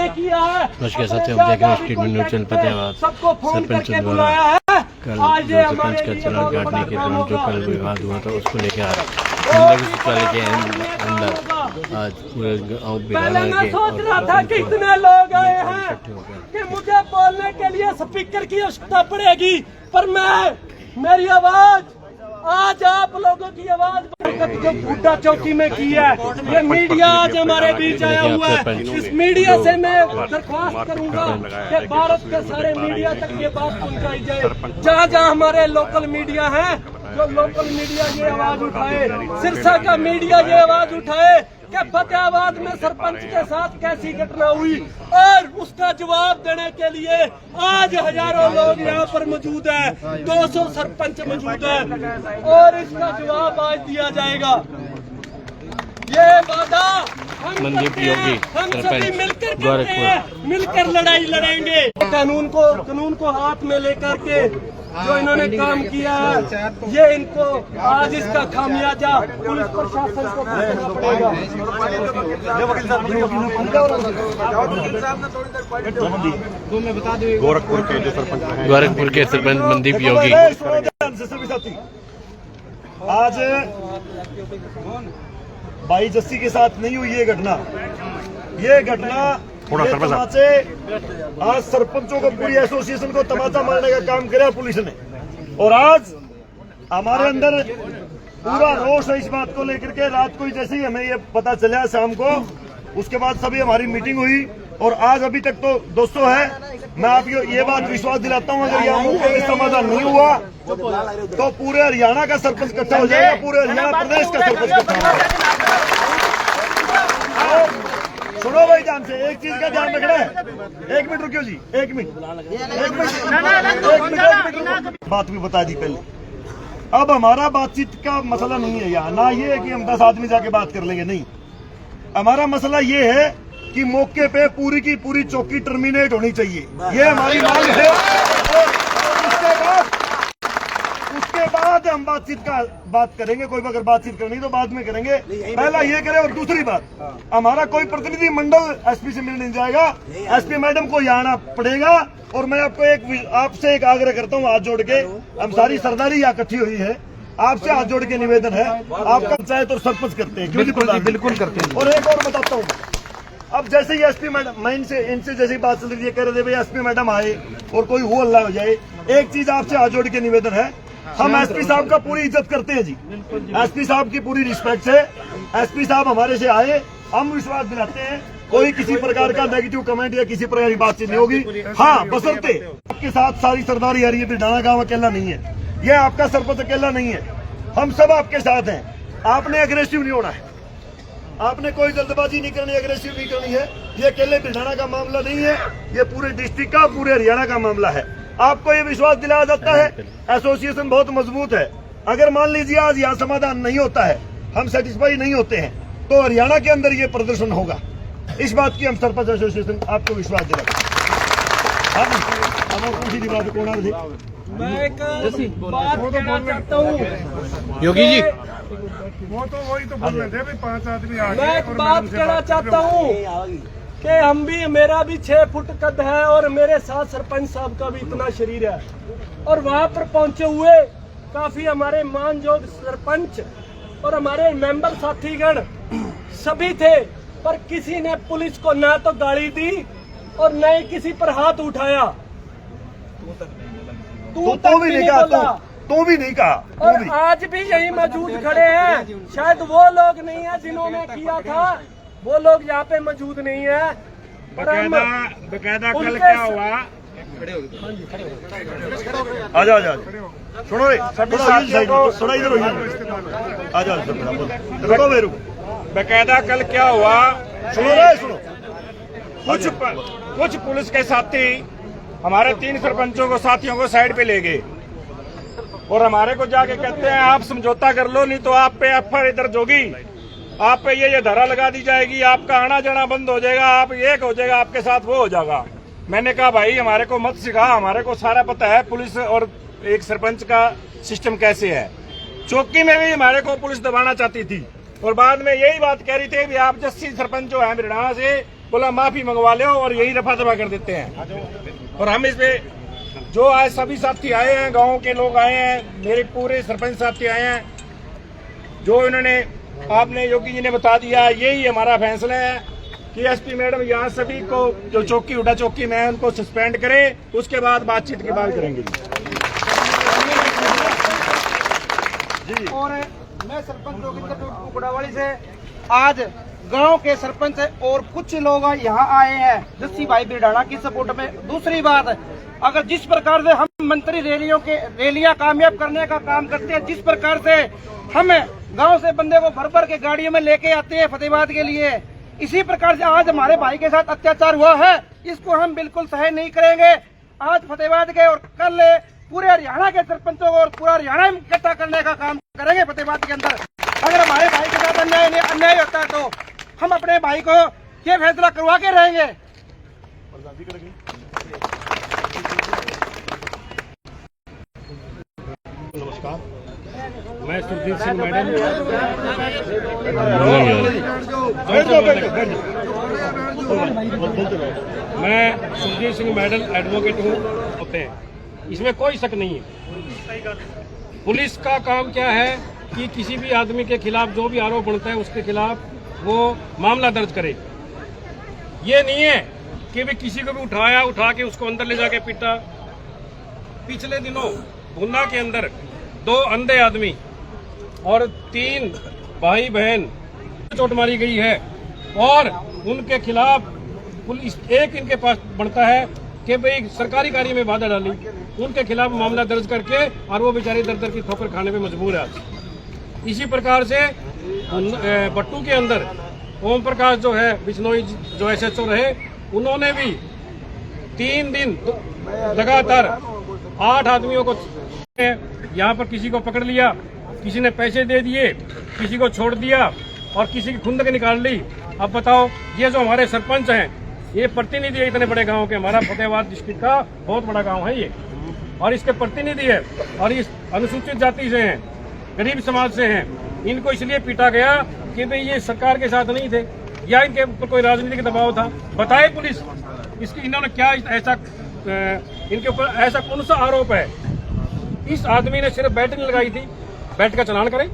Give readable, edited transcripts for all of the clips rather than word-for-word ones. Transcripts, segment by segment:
किसने किया है? नमस्कार साथियों, आप देख रहे हैं स्टेटमेंट न्यूज़ चैनल फतेहाबाद। सबको फोन सरपंच करके द्वारा बुलाया है। कल आज जो ये सरपंच हमारे का लिए चलान बहुत काटने के बड़ा दौरान जो काम कल होगा। विवाद हुआ था उसको लेकर आज सचिवालय के अंदर आज पूरे गाँव पहले मैं बिहार सोच रहा था कि इतने लोग आए हैं इकट्ठे हो गए। कि मुझे बोलने के लिए स्पीकर की आवश्यकता पड़ेगी, पर मेरी आवाज आज आप लोगों की आवाज जो बूटा चौकी में की है, ये मीडिया आज हमारे बीच आया हुआ है। इस मीडिया से मैं दरख्वास्त करूंगा कि भारत के सारे मीडिया तक ये बात पहुंचाई जाए। जहां जहां हमारे लोकल मीडिया हैं, जो लोकल मीडिया ये आवाज उठाए, सिरसा का मीडिया ये आवाज उठाए कि फतेहाबाद में सरपंच के साथ कैसी घटना हुई, और उसका जवाब देने के लिए आज हजारों लोग यहाँ पर मौजूद हैं, 200 सरपंच मौजूद हैं, और इसका जवाब आज दिया जाएगा। ये वादा हम मनदीप करते हैं, योगी हम सभी सरपंच मिलकर करते गोरखपुर। हैं, मिलकर लड़ाई लड़ेंगे। कानून को हाथ में लेकर के जो इन्होंने काम किया है, ये इनको आज इसका खामियाजा पुलिस प्रशासन को भुगतना पड़ेगा। गोरखपुर के सरपंच मनदीप योगी। आज भाई जस्सी के साथ नहीं हुई ये घटना। ये तमाचे आज सरपंचों को, पूरी एसोसिएशन को तमाचा मारने का काम किया पुलिस ने, और आज हमारे अंदर पूरा रोष है इस बात को लेकर के। रात को ही जैसे ही हमें ये पता चला शाम को, उसके बाद सभी हमारी मीटिंग हुई, और आज अभी तक तो 200 है। मैं आपको ये बात विश्वास दिलाता हूँ, अगर यह मौके में समाधान नहीं हुआ तो पूरे हरियाणा का सरपंच इकट्ठा हो जाएगा, पूरे हरियाणा प्रदेश का सरपंच इकट्ठा हो जाएगा। सुनो भाई, ध्यान से एक चीज का ध्यान रखना है। 1 मिनट रुकियो जी, 1 मिनट बात भी बता दी पहले। अब हमारा बातचीत का मसला नहीं है यहाँ, ना ये है कि हम 10 आदमी जाके बात कर लेंगे, नहीं। हमारा मसला ये है कि मौके पे पूरी की पूरी चौकी टर्मिनेट होनी चाहिए, ये हमारी मांग है। उसके बाद हम बात करेंगे। कोई अगर बातचीत करनी तो बाद में करेंगे, पहला ये करें। और दूसरी बात, हमारा कोई प्रतिनिधि मंडल एसपी से मिलने नहीं जाएगा, एसपी मैडम को यहाँ आना पड़ेगा। और मैं आपसे एक आग्रह करता हूँ, हाथ जोड़ के, हम सारी सरदारी यहाँ इकट्ठी हुई है, आपसे हाथ जोड़ के निवेदन है, आपका पंचायत और सरपंच करते हैं, बिल्कुल करते हैं। और एक और बताता हूँ, अब जैसे ही एसपी मैडम, मैं इनसे जैसी बात चल रही है, कह रहे थे भाई एसपी मैडम आए और कोई हो अल्लाह हो जाए। एक चीज आपसे हाथ जोड़ के निवेदन है, हम एसपी साहब का पूरी इज्जत करते हैं जी, एसपी साहब की पूरी रिस्पेक्ट है। एसपी साहब हमारे से आए, हम विश्वास दिलाते हैं कोई किसी प्रकार का नेगेटिव कमेंट या किसी प्रकार की बातचीत नहीं होगी। हाँ, बशर्ते आपके साथ सारी सरदारी आ रही है, बिरडाना गांव अकेला नहीं है, ये आपका सरपंच अकेला नहीं है, हम सब आपके साथ हैं। आपने अग्रेसिव नहीं होना है, आपने कोई जल्दबाजी नहीं करनी, अग्रेसिव नहीं करनी है। ये अकेले बिरडाना का मामला नहीं है, ये पूरे डिस्ट्रिक्ट का, पूरे हरियाणा का मामला है। आपको ये विश्वास दिलाया जाता है, एसोसिएशन बहुत मजबूत है। अगर मान लीजिए आज यहाँ समाधान नहीं होता है, हम सेटिस्फाई नहीं होते हैं, तो हरियाणा के अंदर ये प्रदर्शन होगा। इस बात की हम सरपंच एसोसिएशन आपको विश्वास दिलाते हैं। बात कौन आ रही? मैं एक बात कहना चाहता हूँ योगी जी, वो तो वही तो बोल रहे थे भाई 5 आदमी आ मैं गए। एक बात कहना चाहता हूँ कि मेरा भी 6 फुट कद है, और मेरे साथ सरपंच साहब का भी इतना शरीर है, और वहाँ पर पहुँचे हुए काफी हमारे मानजोग सरपंच और हमारे मेंबर साथीगण सभी थे, पर किसी ने पुलिस को ना तो गाली दी और न ही किसी पर हाथ उठाया। तो भी नहीं कहा। और आज भी यही मौजूद खड़े हैं, शायद वो लोग नहीं है जिन्होंने किया था, वो लोग यहाँ पे मौजूद नहीं है। बकायदा कल क्या हुआ? आजा सुनो रे, थोड़ा इधर हो, आजा रुको मेरू। बकायदा कल क्या हुआ? सुनो कुछ पुलिस के साथी हमारे 3 सरपंचों को, साथियों को साइड पे ले गए, और हमारे को जाके कहते हैं आप समझौता कर लो, नहीं तो आप पे एफआईआर दर्ज होगी, आप पे ये धारा लगा दी जाएगी, आपका आना जाना बंद हो जाएगा, आप एक हो जाएगा, आपके साथ वो हो जाएगा। मैंने कहा भाई हमारे को मत सिखा, हमारे को सारा पता है पुलिस और एक सरपंच का सिस्टम कैसे है। चौकी में भी हमारे को पुलिस दबाना चाहती थी, और बाद में यही बात कह रही थी कि आप जस्सी सरपंच जो है बिरडाना से, बोला माफी मंगवा लो और यही रफा दफा कर देते हैं। और हम इस पे जो आज सभी साथी आए हैं, गांव के लोग आए हैं, मेरे पूरे सरपंच साथी आए हैं, जो इन्होंने आपने योगी जी ने बता दिया, यही हमारा फैसला है कि एसपी मैडम यहाँ सभी को जो चौकी उड़ा चौकी में है उनको सस्पेंड करे, उसके बाद बातचीत की बात करेंगे। और मैं सरपंच जोगिंदर कुकड़ावाली से आज गांव के सरपंच और कुछ लोग यहाँ आए हैं जस्सी भाई बिरडाना की सपोर्ट में। दूसरी बात, अगर जिस प्रकार से हम मंत्री रैलियां कामयाब करने का काम करते हैं, जिस प्रकार से हम गांव से बंदे को भर भर के गाड़ियों में लेके आते हैं फतेहाबाद के लिए, इसी प्रकार से आज हमारे भाई के साथ अत्याचार हुआ है, इसको हम बिल्कुल सहन नहीं करेंगे। आज फतेहाबाद के और कल पूरे हरियाणा के सरपंचों को और पूरा हरियाणा इकट्ठा करने का काम करेंगे फतेहाबाद के अंदर। अगर हमारे भाई के साथ अन्याय होता है तो हम अपने भाई को ये फैसला करवा के रहेंगे। नमस्कार, मैं सुरजीत सिंह मैडम एडवोकेट हूँ होते हैं, इसमें कोई शक नहीं है। पुलिस का काम क्या है कि किसी भी आदमी के खिलाफ जो भी आरोप बनता है उसके खिलाफ वो मामला दर्ज करे। ये नहीं है कि भी किसी को भी उठा के उसको अंदर ले जाके पीटा। पिछले दिनों गुना के अंदर 2 अंधे आदमी और 3 भाई बहन चोट मारी गई है और उनके खिलाफ पुलिस एक इनके पास बनता है कि भाई सरकारी कार्य में बाधा डाली, उनके खिलाफ मामला दर्ज करके और वो बेचारे दर की ठोकर खाने पे मजबूर है। इसी प्रकार से बट्टू के अंदर ओम प्रकाश जो है बिश्नोई जो SHO रहे, उन्होंने भी 3 दिन लगातार 8 आदमियों को यहाँ पर किसी को पकड़ लिया, किसी ने पैसे दे दिए, किसी को छोड़ दिया और किसी की खुंदक निकाल ली। अब बताओ, ये जो हमारे सरपंच हैं, ये प्रतिनिधि है इतने बड़े गांव के, हमारा फतेहाबाद डिस्ट्रिक्ट का बहुत बड़ा गांव है ये, और इसके प्रतिनिधि है और इस अनुसूचित जाति से हैं, गरीब समाज से हैं। इनको इसलिए पीटा गया कि भाई ये सरकार के साथ नहीं थे या इनके ऊपर कोई राजनीतिक दबाव था। बताए पुलिस, इसकी इन्होंने क्या ऐसा इनके ऊपर ऐसा कौन सा आरोप है? इस आदमी ने सिर्फ बैट नहीं लगाई थी, बैट का चलान करें।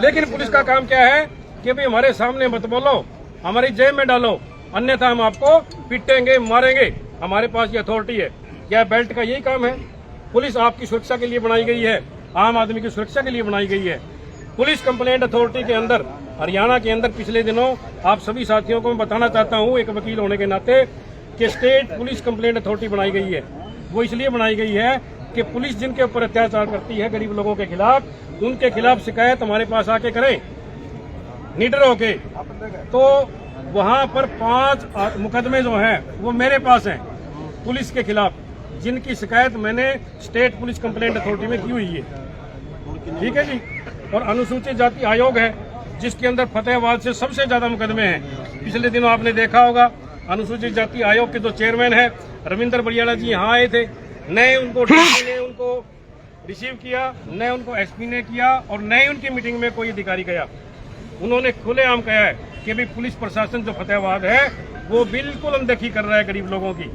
लेकिन पुलिस का काम क्या है कि भाई हमारे सामने मत बोलो, हमारी जेब में डालो, अन्यथा हम आपको पीटेंगे, मारेंगे। हमारे पास ये अथॉरिटी है। क्या बेल्ट का यही काम है? पुलिस आपकी सुरक्षा के लिए बनाई गई है, आम आदमी की सुरक्षा के लिए बनाई गई है। पुलिस कंप्लेंट अथॉरिटी के अंदर हरियाणा के अंदर पिछले दिनों आप सभी साथियों को मैं बताना चाहता हूं एक वकील होने के नाते कि स्टेट पुलिस कंप्लेंट अथॉरिटी बनाई गई है। वो इसलिए बनाई गई है कि पुलिस जिनके ऊपर अत्याचार करती है गरीब लोगों के खिलाफ, उनके खिलाफ शिकायत हमारे पास आके करें निडर होके। तो वहां पर 5 मुकदमे जो हैं वो मेरे पास हैं पुलिस के खिलाफ, जिनकी शिकायत मैंने स्टेट पुलिस कंप्लेंट अथॉरिटी में की हुई है। ठीक है जी। और अनुसूचित जाति आयोग है जिसके अंदर फतेहाबाद से सबसे ज्यादा मुकदमे हैं। पिछले दिनों आपने देखा होगा अनुसूचित जाति आयोग के जो चेयरमैन है रविंद्र बरियाला जी यहाँ आए थे, नए उनको डीसी ने उनको रिसीव किया, नए उनको एसपी ने किया और नए उनकी मीटिंग में कोई अधिकारी गया। उन्होंने खुलेआम कहा है कि भाई पुलिस प्रशासन जो फतेहाबाद है वो बिल्कुल अनदेखी कर रहा है गरीब लोगों की।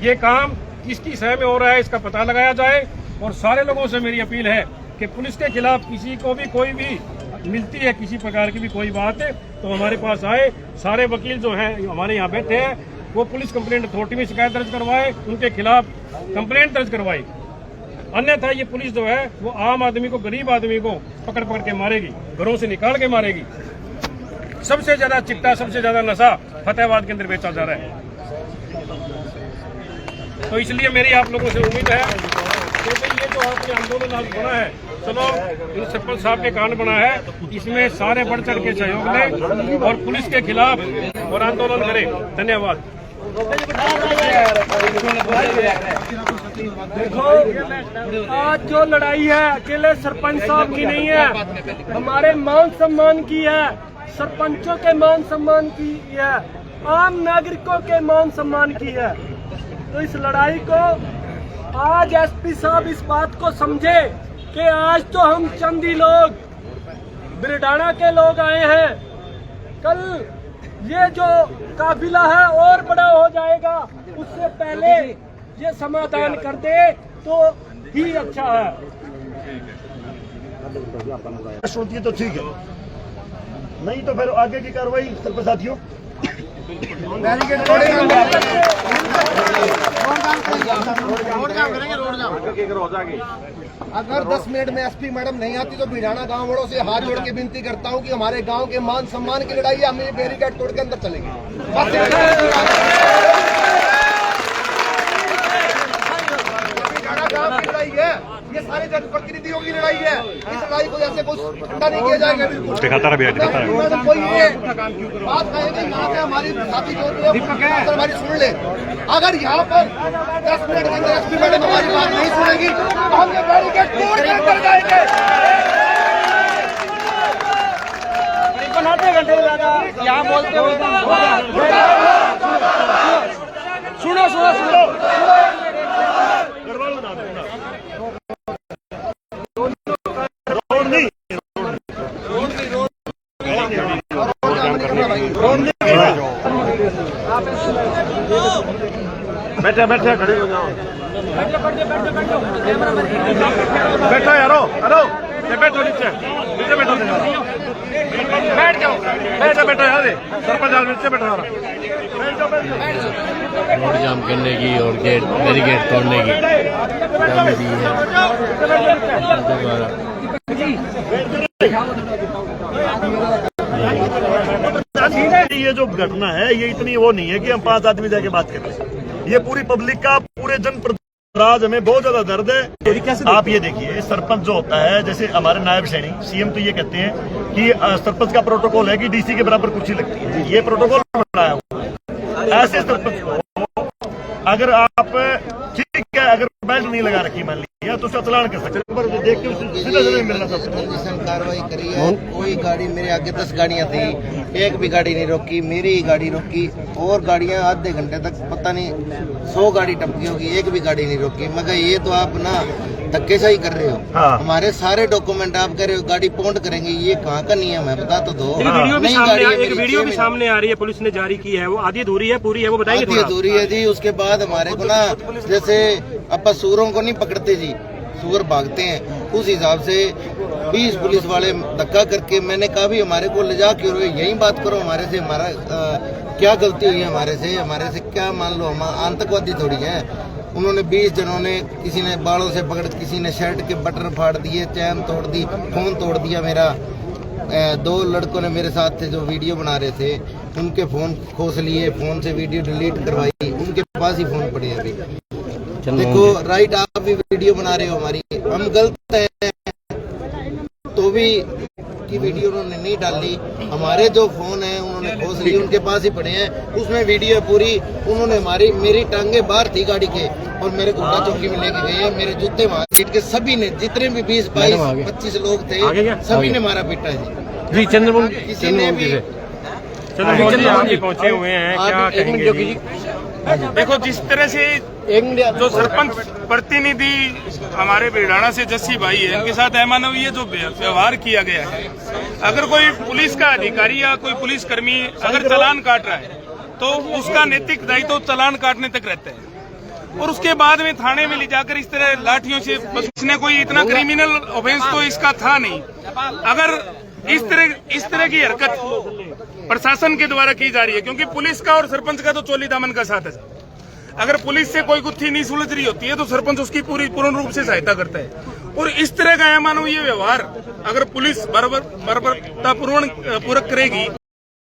ये काम किसकी सह में हो रहा है इसका पता लगाया जाए। और सारे लोगों से मेरी अपील है कि पुलिस के खिलाफ किसी को भी कोई भी मिलती है किसी प्रकार की भी कोई बात है तो हमारे पास आए। सारे वकील जो हैं हमारे यहाँ बैठे हैं वो पुलिस कंप्लेंट अथॉरिटी में शिकायत दर्ज करवाए, उनके खिलाफ कंप्लेंट दर्ज करवाए। अन्यथा ये पुलिस जो है वो आम आदमी को, गरीब आदमी को पकड़ पकड़ के मारेगी, घरों से निकाल के मारेगी। सबसे ज्यादा चिट्टा, सबसे ज्यादा नशा फतेहाबाद के अंदर बेचा जा रहा है। तो इसलिए मेरी आप लोगों से उम्मीद है कि ये जो आपने आंदोलन आज बना है, चलो इन सरपंच साहब के कारण बना है, इसमें सारे बढ़ चढ़ के सहयोग दें और पुलिस के खिलाफ और आंदोलन करें। धन्यवाद। देखो, आज जो लड़ाई है अकेले सरपंच साहब की नहीं है, हमारे मान सम्मान की है, सरपंचों के मान सम्मान की है, आम नागरिकों के मान सम्मान की है। तो इस लड़ाई को आज एसपी साहब इस बात को समझे कि आज तो हम चंद ही लोग बिरडाना के लोग आए हैं, कल ये जो काफिला है और बड़ा हो जाएगा। उससे पहले ये समाधान कर दे तो ही अच्छा है। होती है तो ठीक है, नहीं तो फिर आगे की कार्रवाई सरपंच साथियों। अगर 10 मिनट में एसपी मैडम नहीं आती तो भिड़ाना गांव वालों से हाथ जोड़ के विनती करता हूं कि हमारे गांव के मान सम्मान की लड़ाई है, हम ये बैरिकेड तोड़ के अंदर चलेंगे। गांव की लड़ाई है, ये सारे जनप्रतिनिधियों की लड़ाई है। इस लड़ाई को ऐसे कुछ ठंडा नहीं किया जाएगा। बिल्कुल कोई ये बात कहेंगे यहाँ से हमारी साथी जो हमारी सुन ले। अगर यहाँ पर 10 मिनट के अंदर एसपी मैडम हमारी बात नहीं सुनेगी तो हम ये बैरिकेड तोड़ के अंदर जाएंगे। आधे घंटे यहाँ बोलते हुए सुनो सुनो सुनो बैठे बैठे खड़े हो जाओ, बैठो यारो, हेलो बैठो नीचे नीचे बैठो, बैठ जाओ, बैठो बैठो यार, सरपंच साहब नीचे बैठो यार, रोड जाम करने की और गेट बैरिकेड तोड़ने की धमकी दी है। ये जो घटना है ये इतनी वो नहीं है कि हम 5 आदमी जाके बात करें। ये पूरी पब्लिक का, पूरे जनप्रतिनिधि हमें बहुत ज्यादा दर्द है। आप ये देखिए, सरपंच जो होता है, जैसे हमारे नायब सैनिक सीएम तो ये कहते हैं कि सरपंच का प्रोटोकॉल है कि डीसी के बराबर कुर्सी लगती है। ये प्रोटोकॉल बनाया हुआ है। ऐसे सरपंच को अगर आप ठीक है, अगर बेल्ट नहीं लगा रखी मान लिया तो उसका चलान कर सकते हैं। देख के सीधा मिलना सबसे कार्रवाई करी है। कोई गाड़ी मेरे आगे 10 गाड़ियां थी, एक भी गाड़ी नहीं रोकी, मेरी ही गाड़ी रोकी। और गाड़ियां आधे घंटे तक पता नहीं 100 गाड़ी टपकी होगी, एक भी गाड़ी नहीं रोकी। मगर ये तो आप ना धक्केशाही कर रहे हो। हाँ। हमारे सारे डॉक्यूमेंट आप कर रहे हो, गाड़ी पौंड करेंगे, ये कहाँ का नियम है बता तो दो। वीडियो भी सामने आ रही है, पुलिस ने जारी की है, वो आधी अधूरी है पूरी है, वो बताइए। आधी अधूरी है जी। उसके बाद हमारे को ना, जैसे अपन सूरों को नहीं पकड़ते जी, सूअर भागते हैं, उस हिसाब से 20 पुलिस वाले धक्का करके, मैंने कहा भी हमारे को ले जा क्यों रहे, यही बात करो हमारे से, हमारा क्या गलती हुई है हमारे से क्या मान लो, हम आतंकवादी थोड़ी हैं। उन्होंने 20 जनों ने, किसी ने बालों से पकड़, किसी ने शर्ट के बटन फाड़ दिए, चैन तोड़ दी, फोन तोड़ दिया मेरा। 2 लड़कों ने मेरे साथ थे जो वीडियो बना रहे थे, उनके फोन खोस लिए, फोन से वीडियो डिलीट करवाई, उनके पास ही फोन पड़े अभी। देखो राइट, आप भी वीडियो बना रहे हो हमारी, हम गलत हैं तो भी की वीडियो उन्होंने नहीं डाली। हमारे जो फोन है उन्होंने खोस लिए, उनके पास ही पड़े हैं, उसमें वीडियो है पूरी। उन्होंने मेरी टांगे बाहर थी गाड़ी के और मेरे गुड्डा चौकी में लेके गए हैं। मेरे जूते वहां सीट के सभी ने, जितने भी 20, 22, 25 लोग थे, सभी ने मारा पीटा है जी। चंद्रमोहन किसी ने भी पहुंचे हुए हैं, क्या कहेंगे जी? देखो, जिस तरह से जो सरपंच प्रतिनिधि हमारे बिरडाना से जस्सी भाई है, इनके साथ अमानवीय जो व्यवहार किया गया है, अगर कोई पुलिस का अधिकारी या कोई पुलिसकर्मी अगर चालान काट रहा है तो उसका नैतिक दायित्व तो चालान काटने तक रहता है, और उसके बाद में थाने में ले जाकर इस तरह लाठियों से, इसने कोई इतना क्रिमिनल ऑफेंस तो इसका था नहीं। अगर इस तरह की हरकत प्रशासन के द्वारा की जा रही है, क्योंकि पुलिस का और सरपंच का तो चोली दामन का साथ है। अगर पुलिस से कोई गुत्थी नहीं सुलझ रही होती है तो सरपंच उसकी पूर्ण रूप से सहायता करता है। और इस तरह का अमानवीय व्यवहार अगर पुलिस बराबरता पूर्वक करेगी